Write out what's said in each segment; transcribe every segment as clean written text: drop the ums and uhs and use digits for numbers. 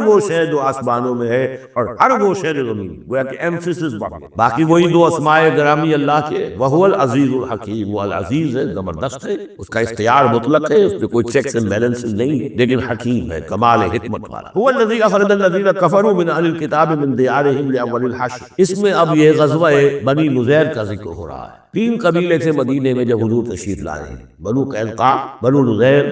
وہ شے جو آسمانوں میں ہے اور ہر وہ شے جو زمین میں، گویا کہ ایمفیسس بڑھ گیا۔ باقی وہی دو اسماء گرامی اللہ کے، وہو العزیز الحکیم، وہ العزیز ہے، زبردست ہے، اس کا اختیار مطلق ہے، اس پہ کوئی چیکس اینڈ بیلنسز نہیں ہے، لیکن حکیم ہے، کمال حکمت والا۔ هو الذی اخرج الذین کفروا من اہل الکتاب من دیارہم لاول الحشر۔ اس میں اب یہ غزوہ بنی نذیر کا ذکر ہو رہا ہے۔ 3 قبیلے تھے مدینے میں جب حضور تشریف لا رہے ہیں، بنو قینقاع، بنو نذیر،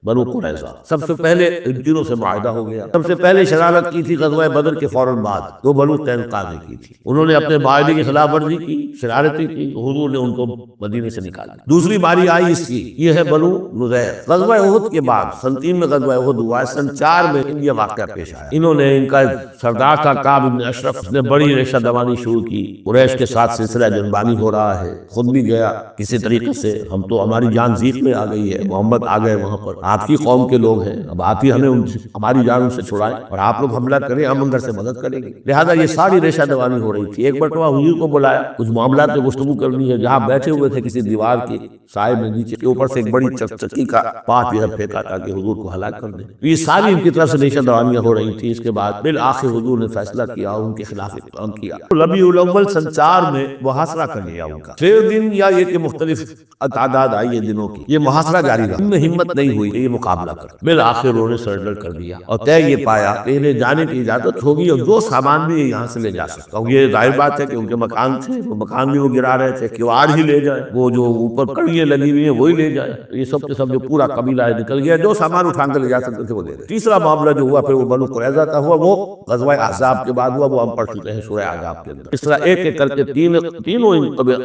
بنو قریظہ۔ سب سے پہلے ان تینوں سے معاہدہ ہو گیا۔ سب سے پہلے شرارت کی تھی غزوہ بدر کے فوراً بعد، تو بنو قینقاع نے کی تھی، انہوں نے اپنے معاہدے کی خلاف ورزی کی، شرارتیں کی، حضور نے ان کو مدینے سے نکالا۔ دوسری باری آئی اس کی، یہ ہے بنو نذیر۔ غزوہ احد کے بعد سن 3 میں غزوہ احد ہوا ہے، سن 4 میں یہ واقعہ پیش آیا۔ انہوں نے، ان کا سردار تھا کعب بن اشرف، اس نے بڑی ریشہ دوانی شروع کی، قریش کے ساتھ سلسلہ جنبانی ہو رہا ہے، خود بھی گیا کسی طریقے سے، ہم تو ہماری جان زیق میں آ گئی ہے، محمد آ گئے وہاں پر، آپ کی قوم کے لوگ ہیں، اب آپ ہی ہمیں ہماری جان ان سے چھڑائیں اور آپ لوگ حملہ کریں، ہم اندر سے مدد کریں گے۔ لہٰذا یہ ساری ریشہ دوانی ہو رہی تھی۔ ایک مرتبہ حضور کو بلایا، کچھ معاملات میں گفتگو کرنی ہے، جہاں بیٹھے ہوئے تھے کسی دیوار کے سائے میں، نیچے کے اوپر سے ایک بڑی چکی کا پات یہ پھینکا تاکہ حضور کو ہلاک کر دیں۔ یہ ساری ان کی طرف سے ریشہ دوانیاں ہو رہی تھی۔ اس کے بعد بالآخر حضور نے فیصلہ کیا، ان کے خلاف اقدام کیا۔ ربیع الاول سن 4 میں محاصرہ کر لیا ان کا، 6 دن یا یہ کہ مختلف تعداد آئی ہے دنوں کی، یہ محاصرہ جاری رہا، ان میں ہمت نہیں ہوئی یہ مقابلہ کر، بالآخر انہوں نے سرنڈر کر دیا اور طے یہ پایا کہ انہیں جانے کی اجازت ہوگی اور جو سامان بھی یہاں سے لے جا سکتا ہوں۔ یہ ظاہر بات ہے کہ ان کے مکان تھے، وہ مکان بھی وہ گرا رہے تھے کہ وہ آج ہی لے جائے، وہ جو اوپر کڑیاں لگی ہوئی ہیں وہی لے جائے، یہ سب کے سب جو پورا قبیلہ ہے نکل گیا، جو سامان اٹھا کر لے جا سکتے تھے وہ لے گئے۔ تیسرا معاملہ جو ہوا پھر وہ بنو قریظہ کا ہوا، وہ غزوہ احزاب کے بعد ہوا، وہ ہم پڑھ چکے ہیں سورہ احزاب کے اندر۔ اس طرح ایک ایک کر کے تینوں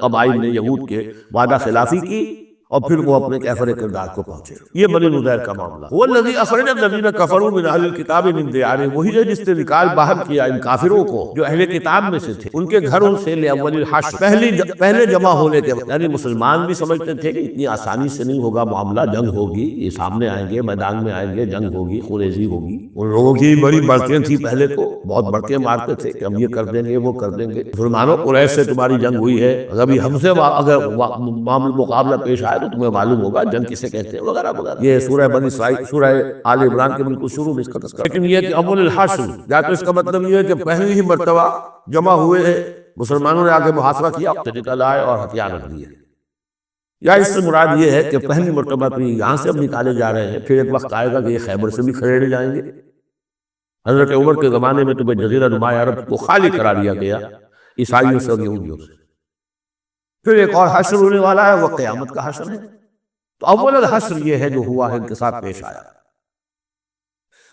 قبائل نے یہود کے وعدہ خلافی کی اور پھر وہ اپنے کیفر کردار کو پہنچے۔ یہ بنی نذیر کا معاملہ۔ هو الذی اخرج الذین کفروا من اہل الکتاب من دیارہم، وہی ہے جس نے نکال باہر کیا ان کافروں کو جو اہل کتاب میں سے تھے، ان کے گھروں سے، لاول الحشر، پہلے جمع ہونے کے، یعنی مسلمان بھی سمجھتے تھے کہ اتنی آسانی سے نہیں ہوگا معاملہ، جنگ ہوگی، یہ سامنے آئیں گے، میدان میں آئیں گے، جنگ ہوگی، قریظی ہوگی۔ ان لوگوں کی بڑی بڑکیں تھیں پہلے تو، بہت بڑکیں مارتے تھے کہ ہم یہ کر دیں گے، وہ کر دیں گے، مسلمانوں قریش سے تمہاری جنگ ہوئی ہے، اگر ہم سے اگر معاملہ مقابلہ پیش آئے تو تمہیں معلوم ہوگا جنگ کسے کہتے ہیں، وغیرہ وغیرہ۔ یہ سورہ بنی اسرائیل، سورہ آل عمران کے بالکل شروع میں اس کا تذکرہ۔ لیکن یہ کہ اول الحشر، یا تو اس کا مطلب یہ ہے کہ پہلی ہی مرتبہ جمع ہوئے ہیں مسلمانوں نے، آگے محاصرہ کیا، نکل آئے اور ہتھیار رکھ دیے، یا اس سے مراد یہ ہے کہ پہلی مرتبہ تو یہاں سے اب نکالے جا رہے ہیں، پھر ایک وقت آئے گا کہ یہ خیبر سے بھی کھڑے جائیں گے۔ حضرت عمر کے زمانے میں تو جزیرہ نما عرب کو خالی کرا دیا گیا عیسائیوں سے اور یہودیوں سے۔ پھر ایک اور حشر ہونے والا ہے، وہ قیامت کا حشر ہے۔ تو اول الحشر یہ ہے جو ہوا ہے، ان کے ساتھ پیش آیا۔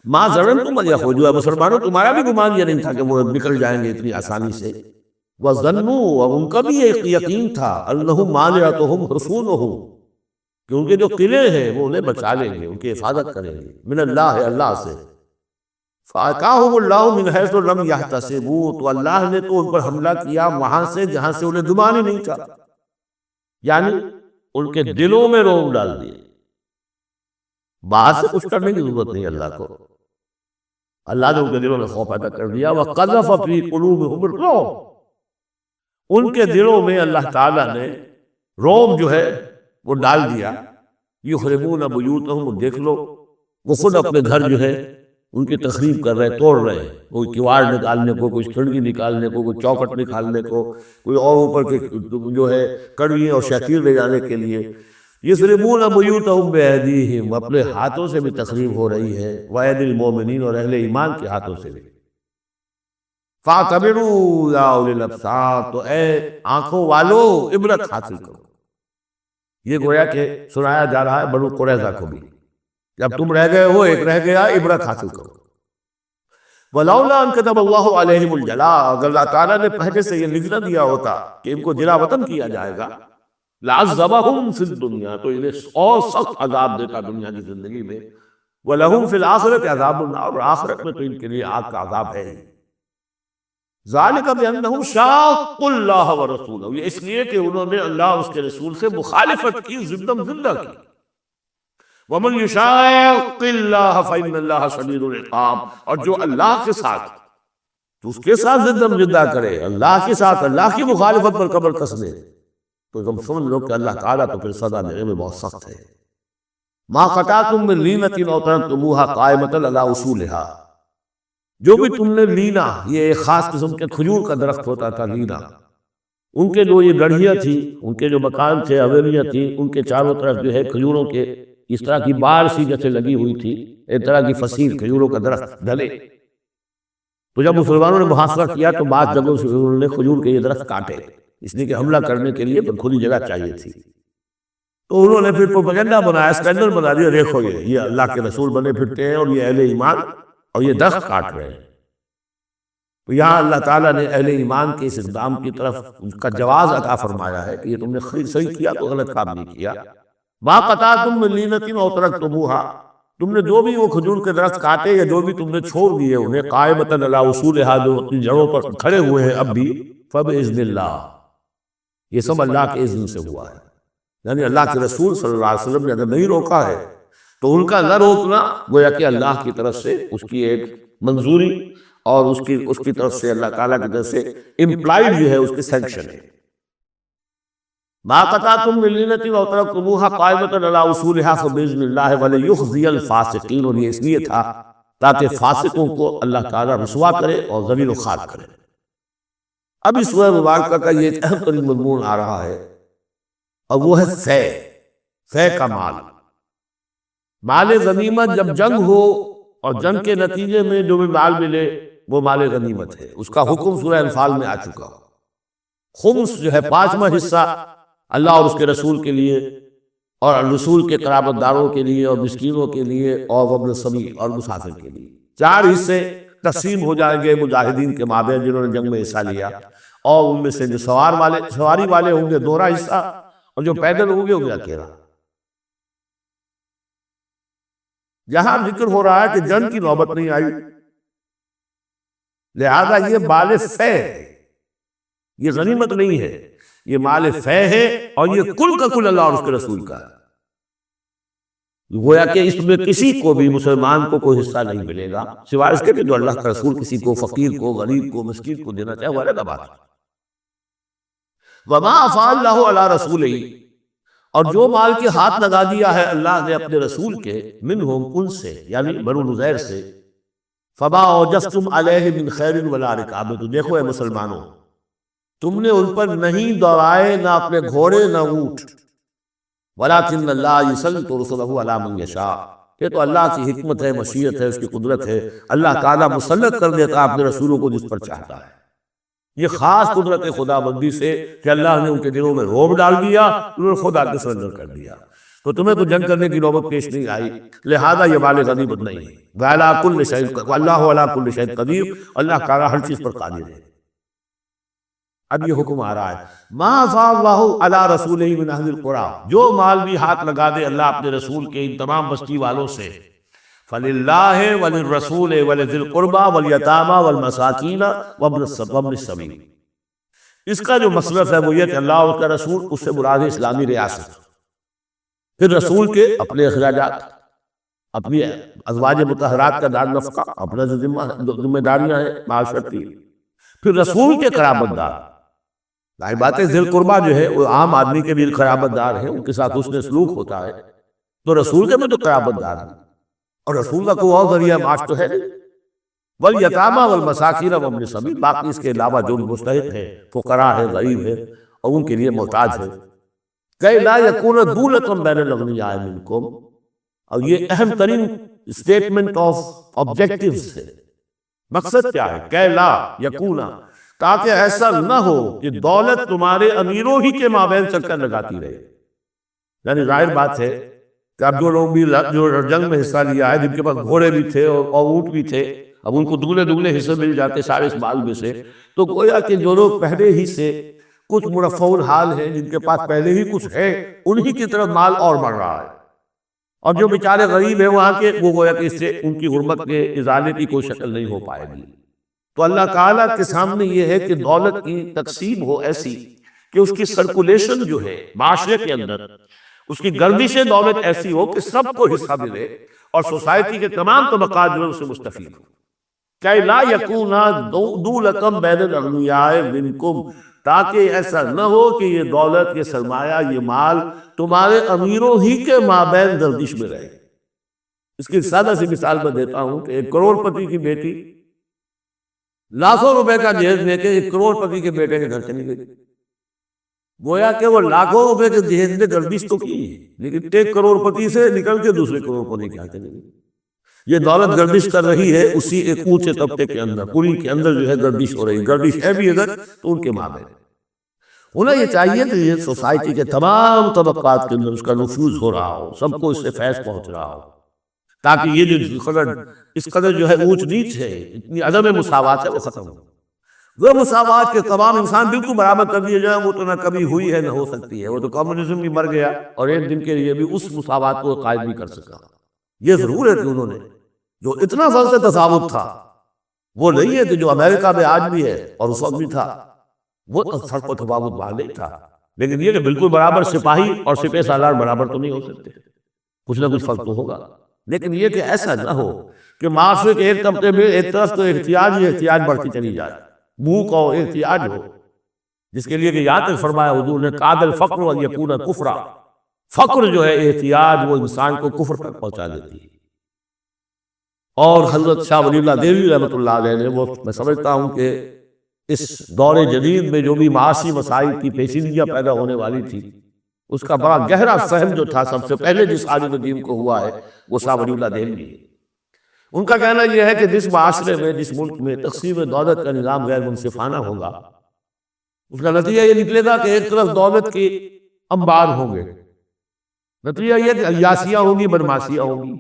ما ظننتم ان یخرجوا، مسلمانوں تمہارا بھی گمان یہ نہیں تھا کہ وہ نکل جائیں گے اتنی آسانی سے۔ وظنوا، اور ان کا بھی ایک یقین تھا، انہم مانعتہم حصونہم، کہ ان کے جو قلعے ہیں وہ انہیں بچا لیں گے، ان کی حفاظت کریں گے، من اللہ، اللہ سے۔ فَأَتَاهُمُ اللَّهُ مِنْ حَيْثُ لَمْ يَحْتَسِبُوا، تو اللہ نے تو ان پر حملہ کیا وہاں سے جہاں سے انہیں گمان ہی نہیں تھا، یعنی ان کے دلوں میں روب ڈال دیے۔ باہر سے کچھ کرنے کی ضرورت نہیں اللہ کو، اللہ نے ان کے دلوں میں خوف پیدا کر دیا۔ وَقَذَفَ فِي قُلُوبِهِمُ الرُّعْبَ، ان کے دلوں میں اللہ تعالیٰ نے روب جو ہے وہ ڈال دیا۔ یخربون بیوتہم، دیکھ لو وہ خود اپنے گھر جو ہے ان کی تخریب کر رہے، توڑ رہے ہیں، کوئی کیواڑ نکالنے کو، کوئی کھڑکی نکالنے کو، کوئی چوکٹ نکالنے کو، کوئی اور اوپر کے جو ہے کڑویاں اور شیطیر لے جانے کے لیے۔ یضربون بیوتہم بایدیہم، اپنے ہاتھوں سے بھی تخریب ہو رہی ہے، وایدی المومنین، اور اہل ایمان کے ہاتھوں سے بھی۔ فاعتبروا یا اولی الابصار، تو اے آنکھوں والو عبرت حاصل کرو۔ یہ گویا کہ سنایا جا رہا ہے بنو قریظہ کو بھی، جب تم رہ گئے ہو ایک رہ گیا، عبرت حاصل کرو۔ وَلَوْلَا أَنْ كَتَبَ اللَّهُ عَلَيْهِمُ الْجَلَاءَ، اگر اللہ تعالیٰ نے پہلے سے یہ لکھ نہ دیا ہوتا کہ ان کو جلا وطن کیا جائے گا، لَعَذَّبَهُمْ فِي الدُّنْيَا، تو انہیں اور سخت عذاب دیتا دنیا کی زندگی میں، وَلَهُمْ فِي الْآخِرَةِ عَذَابُ النَّارِ، اور آخرت میں تو ان کے لیے آگ کا عذاب ہے ہی۔ ذَلِكَ بِأَنَّهُمْ شَاقُّوا اللَّهَ وَرَسُولَهُ، یہ اس لیے کہ انہوں نے اللہ اور اس کے رسول سے مخالفت کی، زندم زندہ کی۔ وَمَنْ يُشَاقِّ اللَّهَ فَإِنَّ اللَّهَ شَدِيدُ الْعِقَابِ، اور جو اللہ کے ساتھ، تو اس کے ساتھ زندم زندہ کرے، اللہ کے ساتھ اللہ کی مخالفت پر کمر کس دے، تو تم سمجھ لو کہ اللہ تعالیٰ تو پھر سزا دینے میں بہت سخت ہے۔ مَا قَطَعْتُم مِّن لِینَةٍ أَوْ تَرَكْتُمُوهَا قَائِمَةً عَلَىٰ أُصُولِهَا، جو بھی تم نے لینا، یہ ایک خاص قسم کے کھجور کا درخت ہوتا تھا لینا، ان کے جو یہ گڑھیاں تھی، ان کے جو مکان تھے، حویلیاں تھیں، ان کے چاروں طرف جو ہے کھجوروں کے اس طرح کی بار سی جیسے لگی ہوئی تھی، ایک طرح کی فصیل کھجوروں کا درخت ڈھلے۔ تو جب مسلمانوں نے محاصرہ کیا تو بعض جگہوں سے انہوں نے کھجور کے یہ درخت کاٹے، اس لیے کہ حملہ کرنے کے لیے کھلی جگہ چاہیے تھی۔ تو انہوں نے پھر پروپیگنڈا بنایا، اسکینڈل بنا دیا، دیکھو یہ اللہ کے رسول بنے پھرتے ہیں اور یہ اہل ایمان اور یہ درخت کاٹ رہے ہیں۔ تو یہاں اللہ تعالیٰ نے اہل ایمان کے اس اقدام کی طرف ان کا جواز عطا فرمایا ہے کہ یہ تم نے صحیح کیا، تو غلط کام نہیں کیا۔ ما قطعتم من لینۃ او ترکتموها، تم نے جو بھی وہ کھجور کے درخت کاٹے یا جو بھی تم نے چھوڑ دیے انہیں، قائمۃ علی اصولھا، جو اپنی جڑوں پر کھڑے ہوئے ہیں اب بھی، فباذن اللہ، یہ سب اللہ کے اذن سے ہوا ہے۔ یعنی اللہ کے رسول صلی اللہ علیہ وسلم نے اگر نہیں روکا ہے تو ان کا نہ روکنا گویا کہ اللہ کی طرف سے اس کی ایک منظوری اور اس کی طرف سے اللہ تعالیٰ کی طرف سے امپلائڈ جو ہے اس کی سینکشن ہے۔ ما قطعتم من لینۃ او ترکتموها قائمۃ علی اصولھا فباذن اللہ ولیخزی الفاسقین، اور یہ اس لیے تھا تاکہ فاسقوں کو اللہ تعالیٰ رسوا کرے اور ذلیل و خوار کرے۔ اب اس سورہ مبارکہ کا یہ اہم ترین مضمون آ رہا ہے اور وہ ہے فے کا مال غنیمت۔ جب جنگ ہو اور جنگ کے نتیجے میں جو بھی مال ملے وہ مال غنیمت ہے، اس کا حکم سورہ انفال میں آ چکا۔ خمس جو ہے 5واں حصہ اللہ اور اس کے رسول کے لیے اور رسول کے قرابت داروں کے لیے اور مسکینوں کے لیے اور وابن السبیل اور مسافر کے لیے، 4 حصے تقسیم ہو جائیں گے مجاہدین کے مابین جنہوں نے جنگ میں حصہ لیا، اور ان میں سے جو سواری والے ہوں گے 2 حصہ، اور جو پیدل ہوں گے وہ اکیلا۔ جہاں ذکر ہو رہا ہے کہ جنگ کی نوبت نہیں آئی، لہذا یہ مال فے ہے، یہ غنیمت نہیں ہے، یہ مال فے ہے، اور یہ کل کا کل اللہ اور اس کے رسول کا ہے۔ گویا کہ اس میں کسی کو بھی مسلمان کو کوئی حصہ نہیں ملے گا سوائے اس کے کہ جو اللہ کا رسول کسی کو فقیر کو، غریب کو، مسکین کو دینا چاہے، وہ الگ بات ہے۔ وما افاء اللہ علی رسولہ، اور جو مال کے ہاتھ لگا دیا ہے اللہ نے اپنے رسول کے، منہم ان سے، یعنی بنو نذیر سے، فما اوجفتم علیہ من خیر ولا رکاب، تو دیکھو اے مسلمانوں، تم نے ان پر نہیں دوڑائے نہ اپنے گھوڑے نہ اونٹ، ولکن اللہ یسلط رسلہ علی من یشاء، یہ تو اللہ کی حکمت ہے، مشیت ہے، اس کی قدرت ہے، اللہ تعالیٰ مسلط کر دیتا اپنے رسولوں کو جس پر چاہتا ہے۔ یہ خاص قدرت خدا بندی سے کہ اللہ نے ان کے دلوں میں رعب ڈال دیا، انہوں نے خدا کے سرنڈر کر دیا، تو تمہیں تو جنگ کرنے کی نوبت پیش نہیں آئی، لہذا یہ مال غنیمت نہیں ہے۔ وَعَلَىٰ كُلِّ شَيْءٍ، اللہ عَلَىٰ كُلِّ شَيْءٍ قدیر، اللہ تعالیٰ ہر چیز پر قادر ہے۔ اب یہ حکم آ رہا ہے، ما افاء اللہ علی رسولہ من اہل القریٰ، جو مال بھی ہاتھ لگا دے اللہ اپنے رسول کے ان تمام بستی والوں سے، فللہ وللرسول ولذی القربى والیتامى والمساکین وابن السبیل، اس کا جو مصرف ہے وہ یہ کہ اللہ اور اس کا رسول، اس سے مراد اسلامی ریاست، پھر رسول کے اپنے اخراجات، اپنی ازواج مطہرات کا دار نفقہ، اپنا ذمہ داریاں ہیں معاشرتی، پھر رسول کے قرابت دار، ظاہر بات ہے ذی القربیٰ جو ہے وہ عام آدمی کے بھی قرابت دار ہیں، ان کے ساتھ حسن سلوک ہوتا ہے، تو رسول کے بھی تو قرابت دار ہیں، اور رسول کا کوئی اور ذریعہ معاش تو ہے نہیں۔ والیتامى والمساکین وابن السبیل، باقی اس کے علاوہ جو مستحق ہے، فقراء ہے، غریب ہے اور ان کے لیے محتاج ہے، کہ لا یکون دولۃ بین الاغنیاء منکم، اور یہ اہم ترین اسٹیٹمنٹ آف آبجیکٹیوز ہے۔ مقصد کیا ہے؟ کہ لا یکون، تاکہ ایسا نہ ہو کہ دولت تمہارے امیروں ہی کے مابین چکر لگاتی رہے۔ یعنی ظاہر بات ہے کہ اب جو لوگ بھی جو جنگ میں حصہ لیا ہے، جن کے پاس گھوڑے بھی تھے اور اونٹ بھی تھے، اب ان کو دگنے حصے مل جاتے سارے اس مال میں سے، تو گویا کہ جو لوگ پہلے ہی سے کچھ مرفع الحال ہیں، جن کے پاس پہلے ہی کچھ ہے، انہی کی طرف مال اور بڑھ رہا ہے، اور جو بیچارے غریب ہیں وہاں کے، وہ گویا کہ اس سے ان کی غربت کے ازالے کی کوئی شکل نہیں ہو پائے گی۔ تو اللہ تعالیٰ کے سامنے یہ ہے کہ دولت کی تقسیم ہو ایسی کہ اس کی سرکولیشن جو ہے معاشرے کے اندر، اس کی گردش دولت ایسی ہو کہ سب کو حصہ ملے اور سوسائٹی کے تمام طبقات جو ہے اس سے مستفید ہو۔ کہ لا یکون دولۃ بین الاغنیاء منکم، تاکہ ایسا نہ ہو کہ یہ دولت، یہ سرمایہ، یہ مال تمہارے امیروں ہی کے مابین گردش میں رہے۔ اس کی سادہ سی مثال میں دیتا ہوں کہ ایک کروڑ پتی کی بیٹی لاکھوں روپے کا جہیز لے کے ایک کروڑ پتی کے بیٹے کے گھر چلی گئی. گویا کہ وہ لاکھوں روپے کے جہیز میں گردش تو کی لیکن ایک کروڑ پتی سے نکل کے دوسرے کروڑ پتی کے ہاتھ چلی گئی. یہ دولت گردش کر رہی ہے اسی ایک اونچے طبقے کے اندر، پوری کے اندر جو ہے گردش ہو رہی ہے. گردش ہے بھی ادھر تو ان کے مابین. انہیں یہ چاہیے کہ یہ سوسائٹی کے تمام طبقات کے اندر اس کا نفوذ ہو رہا ہو، سب کو اس سے فیض پہنچ رہا ہو، تاکہ یہ جو اس قدر جو ہے اونچ نیچ ہے، اتنی عدم مساوات ہے، وہ ختم ہو. وہ مساوات کے تمام انسان بالکل برابر کر دیے جائیں، وہ تو نہ کبھی ہوئی ہے نہ ہو سکتی ہے. وہ تو کمیونزم بھی مر گیا اور ایک دن کے لیے بھی اس مساوات کو قائم نہیں کر سکا. یہ ضرور ہے کہ انہوں نے جو اتنا سال سے تفاوت تھا وہ نہیں ہے کہ جو امریکہ میں آج بھی ہے اور اس وقت بھی تھا، وہ فرق و تفاوت وہاں نہیں تھا. لیکن یہ کہ بالکل برابر سپاہی اور سپہ سالار برابر تو نہیں ہو سکتے، کچھ نہ کچھ فرق تو ہوگا. لیکن یہ کہ ایسا نہ ہو کہ معاشرے کے ایک طبقے میں ایک طرف تو احتیاج ہی احتیاج بڑھتی چلی جائے، بھوک اور احتیاج ہو، جس کے لیے کہ یاد تک فرمایا حضور نے قاد الفقر ان یکون کفرا. فقر جو ہے احتیاج وہ انسان کو کفر تک پہنچا دیتی ہے. اور حضرت شاہ ولی اللہ دہلوی رحمۃ اللہ علیہ نے، وہ میں سمجھتا ہوں کہ اس دور جدید میں جو بھی معاشی مسائل کی پیچیدگیاں پیدا ہونے والی تھی، اس کا بڑا گہرا فہم جو تھا سب سے پہلے جس عالم دین کو ہوا ہے وہ شاہ ولی اللہ دہلوی ہے. ان کا کہنا یہ ہے کہ جس معاشرے میں، جس ملک میں تقسیم دولت کا نظام غیر منصفانہ ہوگا، اس کا نتیجہ یہ نکلے گا کہ ایک طرف دولت کے انبار ہوں گے، نتیجہ یہ کہ عیاشیاں ہوں گی، بدماشیاں ہوں گی.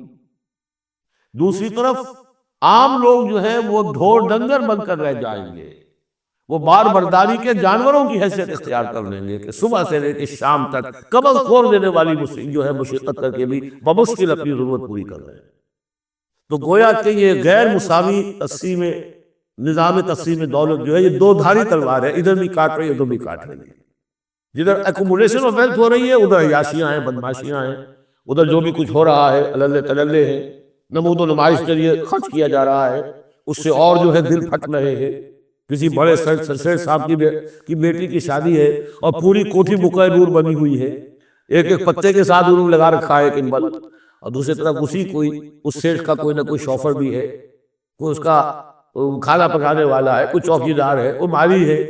دوسری طرف عام لوگ جو ہیں وہ ڈھور ڈنگر بن کر رہ جائیں گے، وہ بار برداری کے جانوروں کی حیثیت اختیار کر لیں گے کہ صبح سے لے کے شام تک کمر کھول دینے والی جو ہے مشقت کر کے بھی بمشکل اپنی ضرورت پوری کر رہے ہیں. تو گویا کہ یہ غیر مساوی تقسیم نظام تقسیم دولت جو ہے یہ دو دھاری تلوار ہے، ادھر بھی کاٹ رہی ہے ادھر بھی کاٹ رہی ہے. جدھر ایکومولیشن آف ویلتھ ہو رہی ہے ادھر عیاشیاں ہیں، بدماشیاں ہیں. ادھر جو بھی کچھ ہو رہا ہے اللے تللے ہیں، نمود و نمائش کے لیے خرچ کیا جا رہا ہے، اس سے اور جو ہے دل پھٹ رہے ہیں. کسی بڑے سیٹ صاحب کی بیٹی کی شادی ہے اور پوری کوٹھی بکائے نور بنی ہوئی ہے، ایک ایک پتے کے ساتھ انہوں نے لگا رکھا ہے کنبل، اور دوسری طرف اس سیٹ کا کوئی نہ کوئی شوفر بھی ہے، کوئی اس کا کھانا پکانے والا ہے، کوئی چوکیدار ہے، وہ مالی ہے،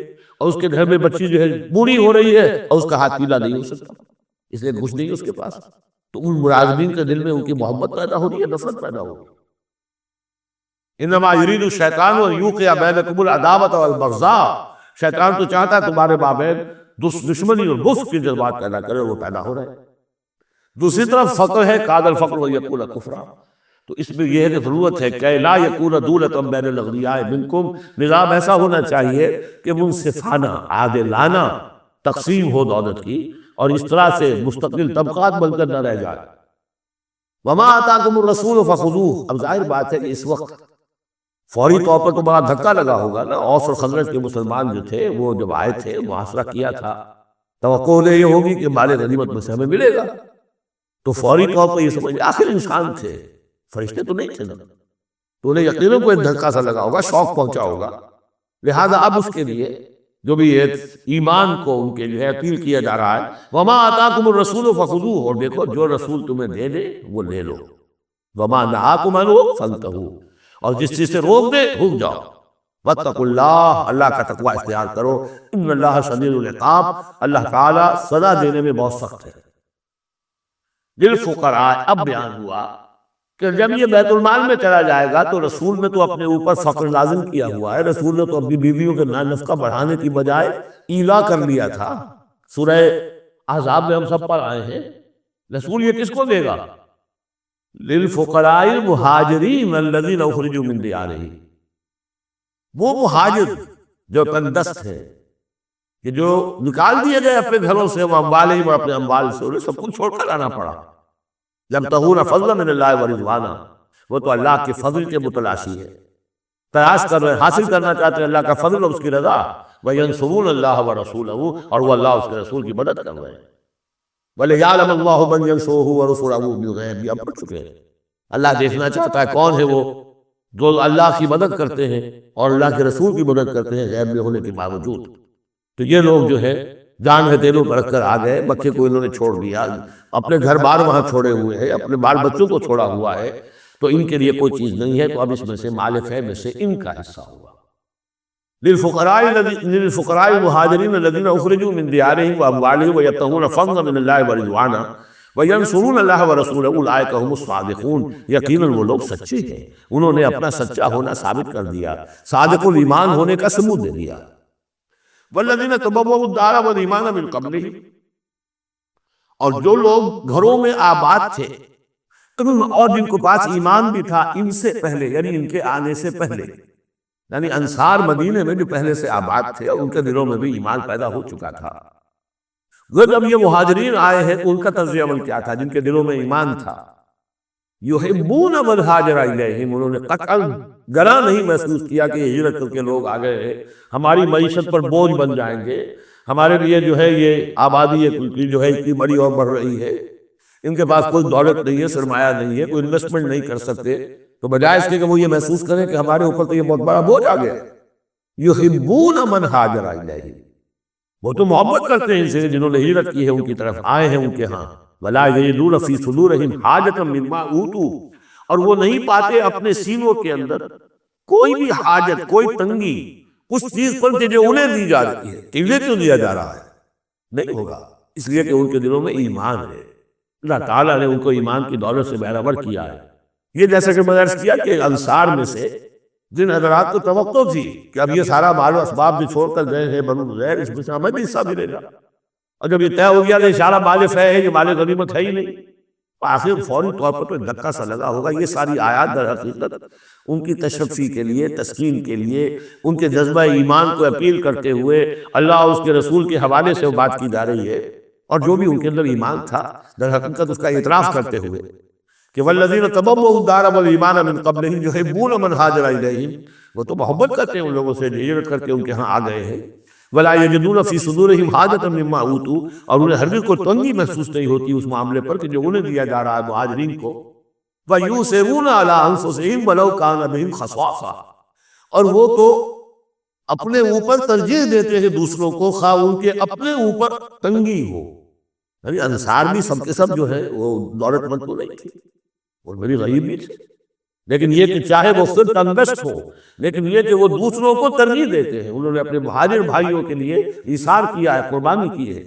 اور اس کے گھر میں بچی جو ہے بوڑھی ہو رہی ہے اور اس کا ہاتھ پیلا نہیں ہو سکتا، اس لیے کچھ نہیں ہے اس کے پاس. تو ان ملازمین کے دل میں ان کی محبت پیدا ہو رہی ہے، نفرت پیدا ہو رہی ہے. انما یرید الشیطان ان یوقع بینکم العداوۃ والبغضاء. شیطان تو چاہتا ہے تمہارے مابین دشمنی اور بغض کے جذبات پیدا کرے، وہ پیدا ہو رہے ہیں. دوسری طرف فقر ہے، قاد الفقر ویکون کفرا. تو اس میں یہ ہے کہ ضرورت ہے کہ لا یکون دولۃ بین الاغنیاء منکم، نظام ایسا ہونا چاہیے کہ منصفانہ عادلانہ تقسیم ہو دولت کی، اور اس طرح سے مستقل طبقات بن کر نہ رہ جائے. وما آتاکم الرسول فخذوہ. اب ظاہر بات ہے کہ اس وقت فوری طور پر تو بڑا دھکا لگا ہوگا نا. اوس اور خزرج کے مسلمان جو تھے وہ جب آئے تھے محاصرہ کیا تھا، توقع یہ ہوگی کہ مال غنیمت میں سے ہمیں ملے گا، تو فوری طور پر یہ سمجھ آخر انسان تھے، فرشتے تو نہیں تھے نا، تو انہیں یقیناً کوئی دھکا سا لگا ہوگا، شوق پہنچا ہوگا. لہذا اب اس کے لیے جو بھی ایمان کو ان کے لیے اپیل کیا جا رہا ہے، وما آتاکم الرسول فخذوہ، اور دیکھو جو رسول تمہیں دے دے وہ لے لو، وما نہاکم عنہ فانتہوا، اور جس چیز سے روک دے رک جاؤ. واتقوا اللہ، اللہ کا تقوی اختیار کرو، ان اللہ شدید العقاب، اللہ تعالیٰ سزا دینے میں بہت سخت ہے. للفقراء، اب بیان ہوا کہ جب یہ بیت المال میں چلا جائے گا تو رسول نے تو اپنے اوپر فقر لازم کیا ہوا ہے. رسول نے تو اپنی بیویوں کے نفقہ بڑھانے کی بجائے ایلا کر لیا تھا. سورہ احزاب میں ہم سب پر آئے ہیں. رسول یہ کس کو دے گا؟ للفقراء المہاجرین الذین اخرجوا من دیارہم. وہ مہاجر جو تندست ہے، کہ جو نکال دیے گئے اپنے گھروں سے، وہ اموالہم، اور اپنے اموال سے انہیں سب کچھ چھوڑ کر آنا پڑا. یبتغون فضلا من اللہ ورضوانا، وہ تو اللہ کے فضل کے متلاشی ہے، تلاش کر رہے، حاصل کرنا چاہتے ہیں اللہ کا فضل اور اس کی رضا. وینصرون اللہ ورسولہ، اور وہ اللہ اس کے رسول کی مدد کر رہے ہیں. وَلِيَعْلَمَ اللَّهُ مَن يَنصُرُهُ وَرُسُلَهُ بِالْغَیبِ. یہ اب پڑھ چکے ہیں. اللہ دیکھنا چاہتا ہے کون ہے وہ جو اللہ کی مدد کرتے ہیں اور اللہ کے رسول کی مدد کرتے ہیں غیب میں ہونے کے باوجود. تو یہ لوگ جو ہے جان ہے تیلوں پر رکھ کر آ گئے. مکے کو انہوں نے چھوڑ دیا، اپنے گھر بار وہاں چھوڑے ہوئے ہیں، اپنے بال بچوں کو چھوڑا ہوا ہے، تو ان کے لیے کوئی چیز نہیں ہے. تو اب اس میں سے مال فے میں سے ان کا حصہ ہوا. للفقراء المهاجرين الذين اخرجوا من ديارهم واموالهم ويبتغون فضلا من الله ورضوانا وینصرون اللہ ورسولہ اولئک هم الصادقون، یقیناً وہ لوگ سچے ہیں، انہوں نے اپنا سچا ہونا ثابت کر دیا، صادق الایمان ہونے کا ثبوت دے دیا۔ والذین تبوؤا الدار والایمان من قبلہم، اور جو لوگ گھروں میں آباد تھے اور جن کو پاس ایمان بھی تھا ان سے پہلے، یعنی ان کے آنے سے پہلے، یعنی انصار مدینے میں جو پہلے سے آباد تھے اور ان کے دلوں میں بھی ایمان پیدا ہو چکا تھا۔ جب یہ مہاجرین آئے ہیں تو ان کا طرز عمل کیا تھا؟ جن کے دلوں میں ایمان تھا، یحبون من ہاجر الیہم، انہوں نے قطعاً گراں نہیں محسوس کیا کہ یہ ہجرت کر کے لوگ آ گئے ہیں، ہماری معیشت پر بوجھ بن جائیں گے، ہمارے لیے جو ہے یہ آبادی جو ہے اتنی بڑی اور بڑھ رہی ہے، ان کے پاس کوئی دولت نہیں ہے، سرمایہ نہیں ہے، کوئی انویسٹمنٹ نہیں کر سکتے، تو بجائے اس کے کہ وہ یہ محسوس کریں کہ ہمارے اوپر تو یہ بہت بڑا بوجھ آ گیا، یحبون من ہاجر الیہم، وہ تو محبت کرتے ہیں ان سے جنہوں نے ہجرت کی ہے، ان کی طرف آئے ہیں ان کے ہاں، ولا یجدون فی صدورہم حاجۃ مما اوتوا، اور وہ نہیں پاتے اپنے سینوں کے اندر کوئی بھی حاجت، کوئی تنگی اس چیز پر کہ جو انہیں دی جا رہی ہے، کہ انہیں کیوں دیا جا رہا ہے، نہیں ہوگا، اس لیے کہ ان کے دلوں میں ایمان ہے، اللہ تعالیٰ نے ان کو ایمان کی دولت سے بہرور کیا ہے۔ یہ جیسا کہ میں نے عرض کیا کہ انصار میں سے جن حضرات کو توقع تھی کہ اب یہ سارا مال و اسباب بھی چھوڑ کر گئے ہیں بنو زہر، اس میں سے ہمیں بھی حصہ ملے گا، اور جب یہ طے ہو گیا کہ سارا مال فے ہے، یہ مال غنیمت ہے ہی نہیں، آخر فوری طور پر تو دھکا سا لگا ہوگا۔ یہ ساری آیات در حقیقت ان کی تشفی کے لیے، تسکین کے لیے، ان کے جذبہ ایمان کو اپیل کرتے ہوئے اللہ اور اس کے رسول کے حوالے سے وہ بات کی جا رہی ہے، اور جو بھی ان کے اندر ایمان تھا در حقیقت اس کا اعتراف کرتے ہوئے کہ والذین تبوؤا الدار والایمان من قبلہم یحبون من ہاجر الیہم، وہ تو محبت کرتے ہیں ان لوگوں سے جو ہجرت کر کے ان کے ہاں آ گئے ہیں، ولا یجدون فی صدورہم حاجۃ مما اوتوا، اور انہیں ہرگز کوئی تنگی محسوس نہیں ہوتی اس معاملے پر کہ جو انہیں دیا جا رہا ہے مہاجرین کو، ویؤثرون علی انفسہم ولو کان بہم خصاصہ، اور وہ تو اپنے اوپر ترجیح دیتے ہیں دوسروں کو خواہ ان کے اپنے اوپر تنگی ہو۔ یعنی انصار بھی سب کے سب جو ہے وہ دولت مند تو نہیں تھی، اور بڑی غریب بھی تھی، لیکن یہ کہ چاہے وہ خود تنگست ہو، لیکن یہ کہ وہ دوسروں کو ترجیح دیتے ہیں، انہوں نے اپنے مہاجر بھائیوں کے لیے ایثار کیا ہے، قربانی کی ہے۔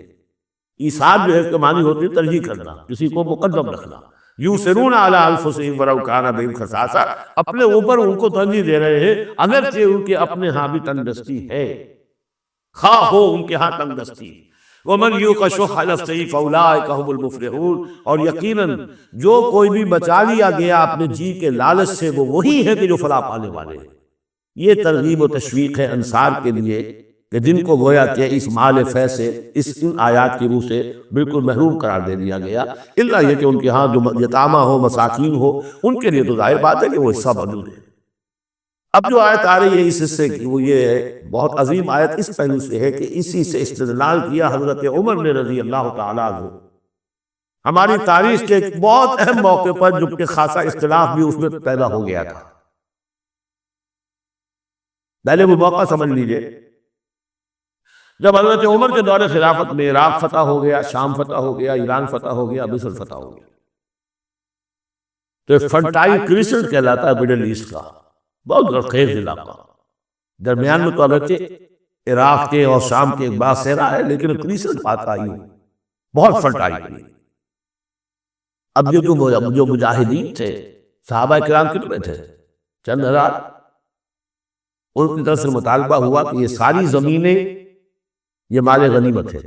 ایثار جو ہے اس کے معنی ہوتی ہے ترجیح کرنا، کسی کو مقدم رکھنا۔ یؤثرون علی انفسہم ولو کان بہم خصاصہ، اپنے اوپر ان کو ترجیح دے رہے ہیں اگرچہ ان کے اپنے ہاں بھی تنگدستی ہے، خواہ ہو ان کے ہاں تنگدستی۔ ومن یوق شح نفسہ فاولئک هم المفلحون، اور یقیناً جو کوئی بھی بچا لیا گیا اپنے جی کے لالچ سے وہ وہی ہے کہ جو فلاح پانے والے ہیں۔ یہ ترغیب و تشویق ہے انصار کے لیے کہ جن کو گویا کہ اس مال فے سے، ان آیات کی روح سے بالکل محروم قرار دے دیا گیا، الا یہ کہ ان کے ہاں جو یتامہ ہو، مساکین ہو، ان کے لیے تو ظاہر بات ہے کہ وہ حصہ موجود ہے۔ اب جو آیت آ رہی ہے اس حصے کی، وہ یہ ہے، بہت عظیم آیت اس پہلو سے ہے کہ اسی سے استدلال کیا حضرت عمر نے رضی اللہ تعالیٰ عنہ، ہماری تاریخ کے ایک بہت اہم موقع پر جو کہ خاصا اختلاف بھی اس میں پیدا ہو گیا تھا۔ پہلے وہ موقع سمجھ لیجئے، جب حضرت عمر کے دور خلافت میں عراق فتح ہو گیا، شام فتح ہو گیا، ایران فتح ہو گیا، مصر فتح ہو گیا، تو فرٹائل کریسنٹ کہلاتا ہے مڈل ایسٹ کا، بہت زرخیز علاقہ، درمیان میں تو اگرچہ عراق کے اور شام کے ایک بات صحرا ہے، لیکن کریسنٹ بات آئی بہت فرٹائل ہے۔ اب یہ جو مجاہدین تھے، صحابہ کرام کتنے تھے؟ چند ہزار، ان کی طرف سے مطالبہ ہوا کہ یہ ساری زمینیں یہ مال غنیمت ہے،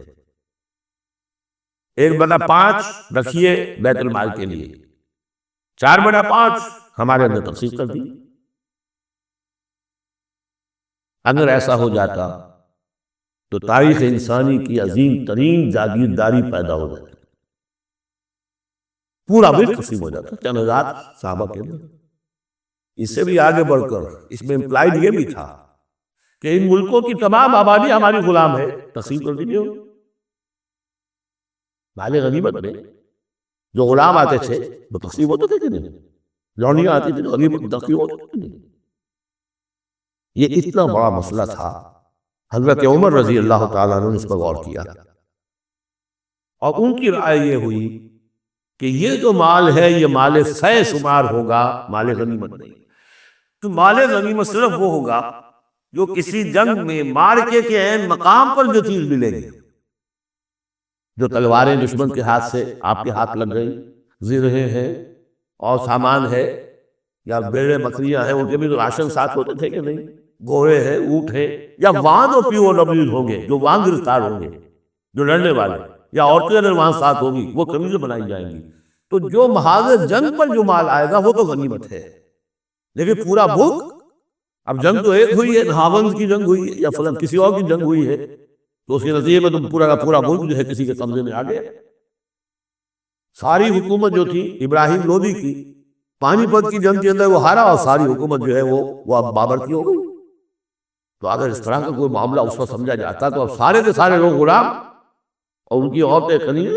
1/5 رکھیے بیت المال کے لیے، 4/5 ہمارے اندر تقسیم کر دی۔ اگر ایسا ہو جاتا تو تاریخ انسانی کی عظیم ترین جاگیرداری پیدا ہو جاتی، پورا ملک تقسیم ہو جاتا، چند ہزار صحابہ کے اندر۔ اس سے بھی آگے بڑھ کر اس میں امپلائڈ یہ بھی تھا کہ ان ملکوں کی تمام آبادی ہماری غلام ہے، تقسیم کر دیجیے۔ مال غنیمت میں جو غلام آتے تھے وہ تقسیم ہوتے تھے کہ نہیں، لونیاں آتی تھی غنیمت تقسیم ہوتے تھے۔ یہ اتنا بڑا مسئلہ تھا، حضرت عمر رضی اللہ تعالیٰ عنہ نے اس پر غور کیا، اور ان کی رائے یہ ہوئی کہ یہ جو مال ہے یہ مال فے شمار ہوگا، مال غنیمت نہیں۔ تو مال غنیمت صرف وہ ہوگا جو کسی جنگ میں مارکے کے عین مقام پر جو چیز ملے گی، جو تلواریں دشمن کے ہاتھ سے آپ کے ہاتھ لگ گئی، زرہیں ہیں اور سامان ہے، یا بیڑے بکریاں ہیں، ان کے بھی تو راشن ساتھ ہوتے تھے کہ نہیں، گھوڑے ہیں، اونٹ ہیں، یا وہاں جو پیو نبیل ہوں گے، جو وہاں گرفتار ہوں گے، جو لڑنے والے، یا عورتیں اگر وہاں ساتھ ہوں گی، وہ قمیضیں بنائی جائیں گی، تو جو محاذ جنگ پر جو مال آئے گا وہ تو غنیمت ہے۔ لیکن پورا بھوک، اب جنگ تو ایک ہوئی ہے، نہاوند کی جنگ ہوئی ہے یا فلاں کسی اور کی جنگ ہوئی ہے، تو اس کے نتیجے میں تو پورا کا پورا ملک جو ہے کسی کے قبضے میں آ گیا۔ ساری حکومت جو تھی ابراہیم لودھی کی، پانی پت کی جنگ کے اندر وہ ہارا، اور ساری حکومت جو ہے وہ اب بابر کی ہو گئی۔ تو اگر اس طرح کا کوئی معاملہ اس وقت سمجھا جاتا تو اب سارے کے سارے لوگ غلام اور ان کی عورتیں قنییں